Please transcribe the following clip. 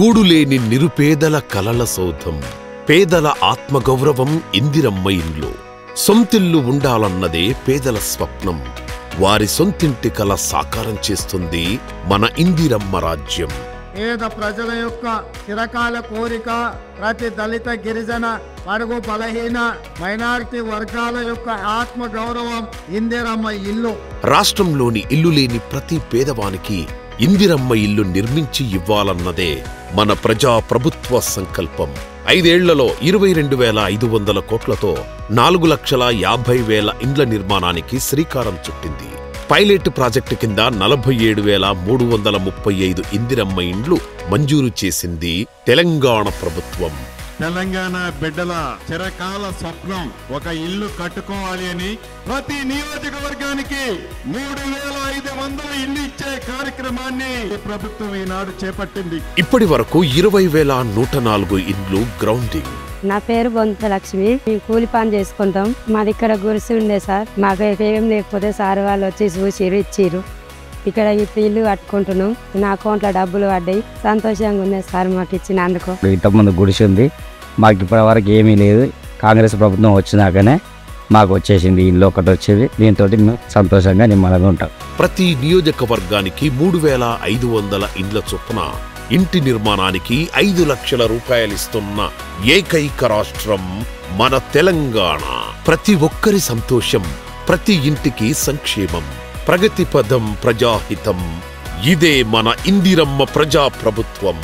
గూడులేని నిరుపేదల కలల సౌధం, పేదల ఆత్మగౌరవం ఇందిరమ్మ ఇల్లు. సొంతిల్లు ఉండాలన్నదే పేదల స్వప్నం. వారి సొంతింటి కల సాకారం చేస్తుంది మన ఇందిరమ్మ రాజ్యం. పేద ప్రజల యొక్క చిరకాల కోరిక, ప్రతి దళిత, గిరిజన, బడుగు బలహీన, మైనారిటీ వర్గాల యొక్క ఆత్మ గౌరవం ఇందిరమ్మ ఇల్లు. రాష్ట్రంలోని ఇల్లు లేని ప్రతి పేదవానికి ఇందిరమ్మ ఇల్లు నిర్మించి ఇవ్వాలన్నదే మన ప్రజా ప్రభుత్వ సంకల్పం. 5 ఏళ్లలో 22,500 కోట్లతో 4,50,000 ఇండ్ల నిర్మాణానికి శ్రీకారం చుట్టింది. పైలట్ ప్రాజెక్టు కింద 47,335 ఇందిరమ్మ ఇండ్లు మంజూరు చేసింది తెలంగాణ ప్రభుత్వం. తెలంగాణ బిడ్డల చిరకాల స్వప్నం ఒక ఇల్లు కట్టుకోవాలి అని ప్రతి నియోజకవర్గానికి 3,500 ఇల్లు ఇచ్చే కార్యక్రమాన్ని ప్రభుత్వం ఈనాడు చేపట్టింది. ఇప్పటి వరకు 20,104 ఇండ్లు గ్రౌండింగ్. నా పేరు బొంత లక్ష్మి. మేము కూలి పని చేసుకుంటాం. మాది ఇక్కడ గురిసి ఉండే సార్. మాకు ఏం లేకపోతే సార్ వాళ్ళు వచ్చి చూసిరు, ఇచ్చిరు. ఇక్కడ ఇల్లు కట్టుకుంటున్నాం. నా అకౌంట్లో డబ్బులు పడ్డాయి. సంతోషంగా ఉన్నాయి సార్ మాకు ఇచ్చినందుకు. ఇంతకుముందు గుడిసి ఉంది, మాకు ఇప్పటి వరకు ఏమీ లేదు. కాంగ్రెస్ ప్రభుత్వం వచ్చినాకనే మాకు వచ్చేసింది ఇల్లు ఒకటి వచ్చేది. దీంతో మేము సంతోషంగా నిమ్మలంగా ఉంటాం. ప్రతి నియోజకవర్గానికి 3,500 ఇండ్ల చొప్పున ఇంటి నిర్మాణానికి 5 లక్షల రూపాయలిస్తున్న ఏకైక రాష్ట్రం మన తెలంగాణ. ప్రతి ఒక్కరి సంతోషం, ప్రతి ఇంటికి సంక్షేమం. ప్రగతి పదం, ప్రజాహితం. ఇదే మన ఇందిరమ్మ ప్రజా ప్రభుత్వం.